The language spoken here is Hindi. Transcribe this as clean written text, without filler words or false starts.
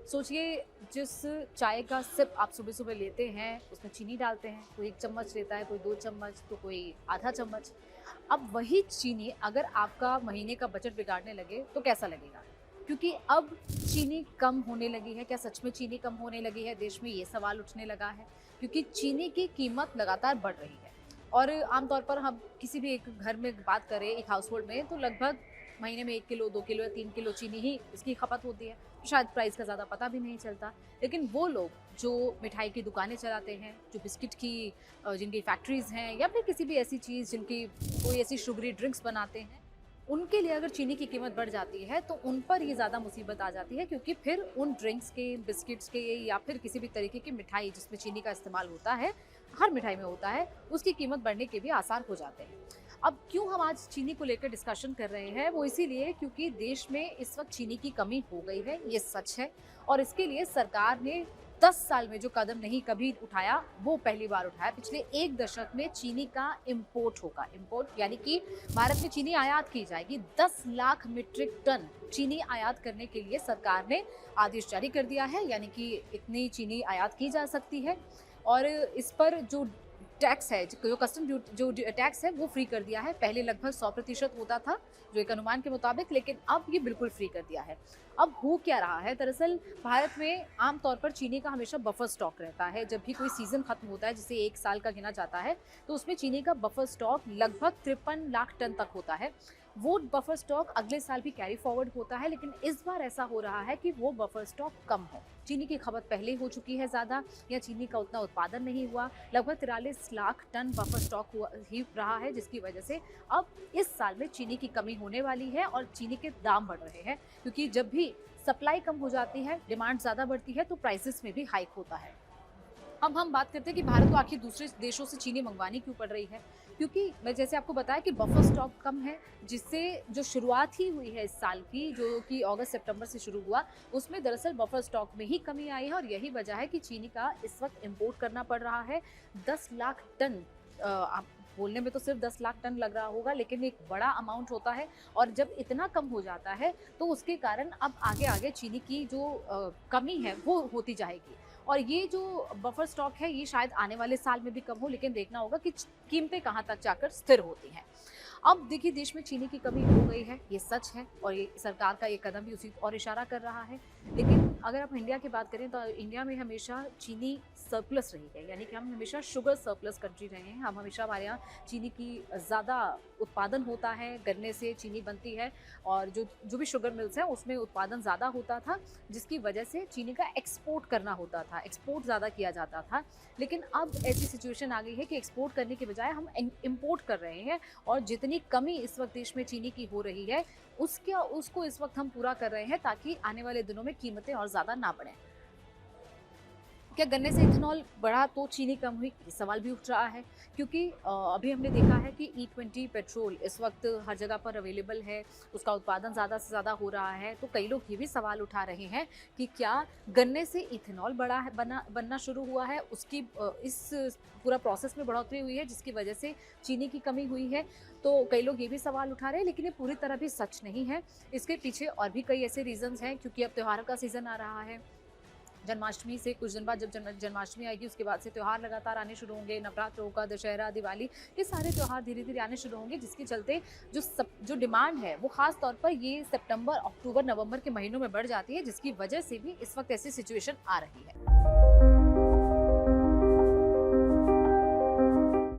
सोचिए, जिस चाय का सिप आप सुबह-सुबह लेते हैं, उसमें चीनी डालते हैं, कोई 1 चम्मच लेता है, कोई 2 चम्मच, तो कोई आधा चम्मच। अब वही चीनी अगर आपका महीने का बजट बिगाड़ने लगे, तो कैसा लगेगा? क्योंकि अब चीनी कम होने लगी है। क्या सच में चीनी कम होने लगी है देश में? ये सवाल उठने लगा है, क्योंकि चीनी की कीमत लगातार बढ़ रही है। और आमतौर पर हम किसी भी एक घर में बात करें, एक हाउसहोल्ड में, तो लगभग महीने में 1 किलो, 2 किलो या 3 किलो चीनी ही इसकी खपत होती है। शायद प्राइस का ज़्यादा पता भी नहीं चलता। लेकिन वो लोग जो मिठाई की दुकानें चलाते हैं, जो बिस्किट की जिनकी फैक्ट्रीज़ हैं, या फिर किसी भी ऐसी चीज़ जिनकी कोई ऐसी शुगरी ड्रिंक्स बनाते हैं, उनके लिए अगर चीनी की कीमत बढ़ जाती है तो उन पर ये ज़्यादा मुसीबत आ जाती है, क्योंकि फिर उन ड्रिंक्स के, बिस्किट्स के, या फिर किसी भी तरीके की मिठाई जिसमें चीनी का इस्तेमाल होता है, हर मिठाई में होता है, उसकी कीमत बढ़ने के भी आसार हो जाते हैं। अब क्यों हम आज चीनी को लेकर डिस्कशन कर रहे हैं, वो इसीलिए क्योंकि देश में इस वक्त चीनी की कमी हो गई है, ये सच है। और इसके लिए सरकार ने 10 साल में जो कदम नहीं कभी उठाया, वो पहली बार उठाया। पिछले 1 दशक में चीनी का इम्पोर्ट होगा। इम्पोर्ट यानी कि भारत में चीनी आयात की जाएगी। 10 लाख मीट्रिक टन चीनी आयात करने के लिए सरकार ने आदेश जारी कर दिया है, यानी कि इतनी चीनी आयात की जा सकती है। और इस पर जो टैक्स है, जो कस्टम ड्यूटी, जो टैक्स है, वो फ्री कर दिया है। पहले लगभग 100% होता था, जो एक अनुमान के मुताबिक, लेकिन अब ये बिल्कुल फ्री कर दिया है। अब हो क्या रहा है, दरअसल भारत में आमतौर पर चीनी का हमेशा बफर स्टॉक रहता है। जब भी कोई सीजन खत्म होता है, जिसे 1 साल का गिना जाता है, तो उसमें चीनी का बफर स्टॉक लगभग 53 लाख टन तक होता है। वो बफर स्टॉक अगले साल भी कैरी फॉरवर्ड होता है, लेकिन इस बार ऐसा हो रहा है कि वो बफर स्टॉक कम हो। चीनी की खपत पहले हो चुकी है ज़्यादा, या चीनी का उतना उत्पादन नहीं हुआ। लगभग 43 लाख टन बफर स्टॉक हुआ ही रहा है, जिसकी वजह से अब इस साल में चीनी की कमी होने वाली है और चीनी के दाम बढ़ रहे हैं, क्योंकि जब भी सप्लाई कम हो जाती है, डिमांड ज़्यादा बढ़ती है, तो प्राइसेस में भी हाइक होता है। अब हम बात करते हैं कि भारत को आखिर दूसरे देशों से चीनी मंगवानी क्यों पड़ रही है, क्योंकि मैं जैसे आपको बताया कि बफर स्टॉक कम है, जिससे जो शुरुआत ही हुई है इस साल की, जो कि अगस्त सितंबर से शुरू हुआ, उसमें दरअसल बफर स्टॉक में ही कमी आई है। और यही वजह है कि चीनी का इस वक्त इम्पोर्ट करना पड़ रहा है। 10 लाख टन, आप बोलने में तो सिर्फ 10 लाख टन लग रहा होगा, लेकिन एक बड़ा अमाउंट होता है। और जब इतना कम हो जाता है, तो उसके कारण अब आगे आगे चीनी की जो कमी है, वो होती जाएगी। और ये जो बफर स्टॉक है, ये शायद आने वाले साल में भी कम हो, लेकिन देखना होगा कि कीमतें कहाँ तक जाकर स्थिर होती हैं। अब देखिए, देश में चीनी की कमी हो गई है, ये सच है, और ये सरकार का ये कदम भी उसी और इशारा कर रहा है। लेकिन अगर आप इंडिया की बात करें, तो इंडिया में हमेशा चीनी सरप्लस रही है, यानी कि हम हमेशा शुगर सरप्लस कंट्री रहे हैं। हम हमेशा, हमारे यहाँ चीनी की ज़्यादा उत्पादन होता है, गन्ने से चीनी बनती है, और जो जो भी शुगर मिल्स हैं, उसमें उत्पादन ज़्यादा होता था, जिसकी वजह से चीनी का एक्सपोर्ट करना होता था, एक्सपोर्ट ज़्यादा किया जाता था। लेकिन अब ऐसी सिचुएशन आ गई है कि एक्सपोर्ट करने के बजाय हम इम्पोर्ट कर रहे हैं, और जितनी कमी इस वक्त देश में चीनी की हो रही है, उसको इस वक्त हम पूरा कर रहे हैं, ताकि आने वाले दिनों में कीमतें और ज़्यादा ना बढ़ें। क्या गन्ने से इथेनॉल बढ़ा तो चीनी कम हुई? ये सवाल भी उठ रहा है, क्योंकि अभी हमने देखा है कि E20 पेट्रोल इस वक्त हर जगह पर अवेलेबल है, उसका उत्पादन ज़्यादा से ज़्यादा हो रहा है। तो कई लोग ये भी सवाल उठा रहे हैं कि क्या गन्ने से इथेनॉल बनना शुरू हुआ है, उसकी इस पूरा प्रोसेस में बढ़ोतरी हुई है, जिसकी वजह से चीनी की कमी हुई है। तो कई लोग ये भी सवाल उठा रहे हैं, लेकिन ये पूरी तरह भी सच नहीं है। इसके पीछे और भी कई ऐसे रीजंस हैं, क्योंकि अब त्योहारों का सीज़न आ रहा है। जन्माष्टमी से कुछ दिन बाद, जब जन्माष्टमी आएगी, उसके बाद से त्यौहार लगातार आने शुरू होंगे। नवरात्र होगा, दशहरा, दिवाली, ये सारे त्यौहार धीरे धीरे आने शुरू होंगे, जिसके चलते जो डिमांड है, वो खास तौर पर ये सितंबर, अक्टूबर, नवंबर के महीनों में बढ़ जाती है, जिसकी वजह से भी इस वक्त ऐसी सिचुएशन आ रही है।